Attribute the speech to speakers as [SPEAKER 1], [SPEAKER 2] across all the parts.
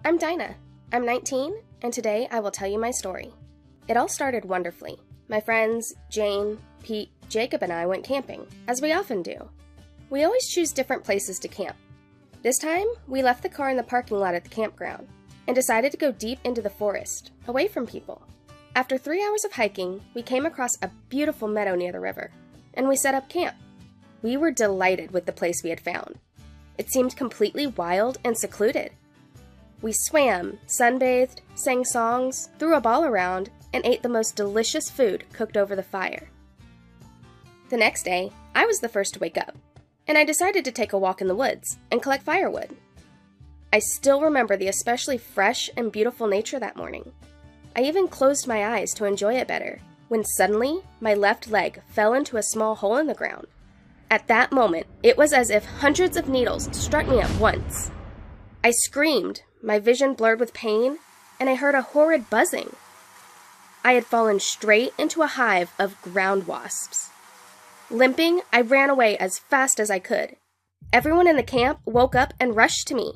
[SPEAKER 1] I'm Dinah. I'm 19, and today I will tell you my story. It all started wonderfully. My friends, Jane, Pete, Jacob, and I went camping, as we often do. We always choose different places to camp. This time, we left the car in the parking lot at the campground, and decided to go deep into the forest, away from people. After 3 hours of hiking, we came across a beautiful meadow near the river, and we set up camp. We were delighted with the place we had found. It seemed completely wild and secluded. We swam, sunbathed, sang songs, threw a ball around, and ate the most delicious food cooked over the fire. The next day, I was the first to wake up, and I decided to take a walk in the woods and collect firewood. I still remember the especially fresh and beautiful nature that morning. I even closed my eyes to enjoy it better, when suddenly my left leg fell into a small hole in the ground. At that moment, it was as if hundreds of needles struck me at once. I screamed, my vision blurred with pain, and I heard a horrid buzzing. I had fallen straight into a hive of ground wasps. Limping, I ran away as fast as I could. Everyone in the camp woke up and rushed to me.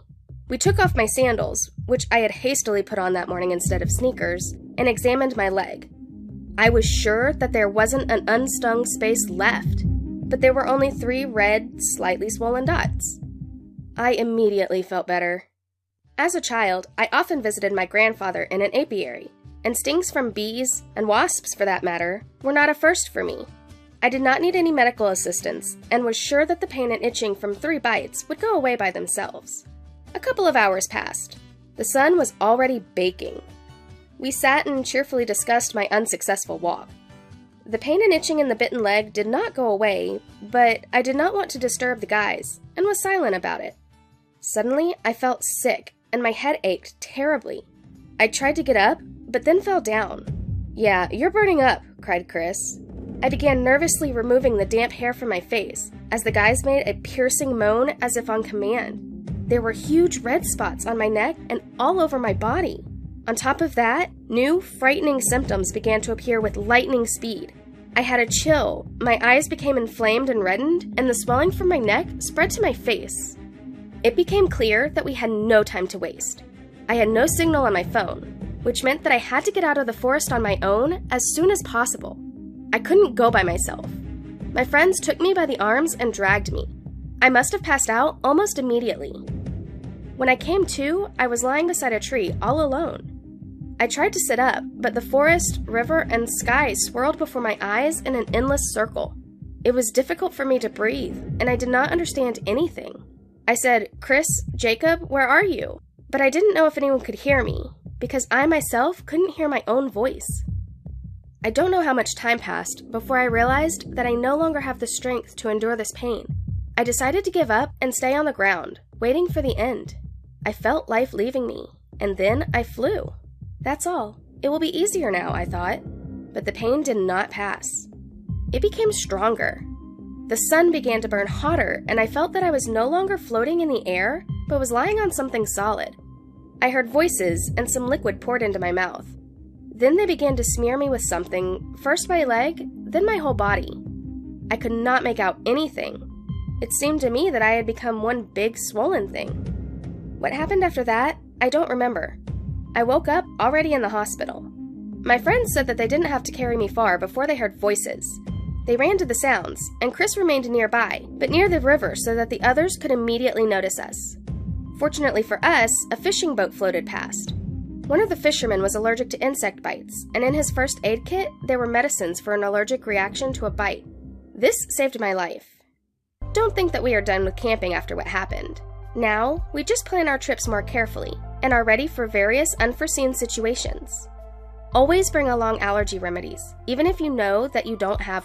[SPEAKER 1] We took off my sandals, which I had hastily put on that morning instead of sneakers, and examined my leg. I was sure that there wasn't an unstung space left, but there were only 3 red, slightly swollen dots. I immediately felt better. As a child, I often visited my grandfather in an apiary, and stings from bees, and wasps for that matter, were not a first for me. I did not need any medical assistance, and was sure that the pain and itching from 3 bites would go away by themselves. A couple of hours passed. The sun was already baking. We sat and cheerfully discussed my unsuccessful walk. The pain and itching in the bitten leg did not go away, but I did not want to disturb the guys, and was silent about it. Suddenly, I felt sick, and my head ached terribly. I tried to get up, but then fell down. "Yeah, you're burning up," cried Chris. I began nervously removing the damp hair from my face, as the guys made a piercing moan as if on command. There were huge red spots on my neck and all over my body. On top of that, new, frightening symptoms began to appear with lightning speed. I had a chill, my eyes became inflamed and reddened, and the swelling from my neck spread to my face. It became clear that we had no time to waste. I had no signal on my phone, which meant that I had to get out of the forest on my own as soon as possible. I couldn't go by myself. My friends took me by the arms and dragged me. I must have passed out almost immediately. When I came to, I was lying beside a tree all alone. I tried to sit up, but the forest, river, and sky swirled before my eyes in an endless circle. It was difficult for me to breathe, and I did not understand anything. I said, "Chris, Jacob, where are you?" But I didn't know if anyone could hear me, because I myself couldn't hear my own voice. I don't know how much time passed before I realized that I no longer have the strength to endure this pain. I decided to give up and stay on the ground, waiting for the end. I felt life leaving me, and then I flew. That's all. It will be easier now, I thought. But the pain did not pass. It became stronger. The sun began to burn hotter, and I felt that I was no longer floating in the air, but was lying on something solid. I heard voices, and some liquid poured into my mouth. Then they began to smear me with something, first my leg, then my whole body. I could not make out anything. It seemed to me that I had become one big swollen thing. What happened after that, I don't remember. I woke up already in the hospital. My friends said that they didn't have to carry me far before they heard voices. They ran to the sounds, and Chris remained nearby, but near the river so that the others could immediately notice us. Fortunately for us, a fishing boat floated past. One of the fishermen was allergic to insect bites, and in his first aid kit, there were medicines for an allergic reaction to a bite. This saved my life. Don't think that we are done with camping after what happened. Now, we just plan our trips more carefully, and are ready for various unforeseen situations. Always bring along allergy remedies, even if you know that you don't have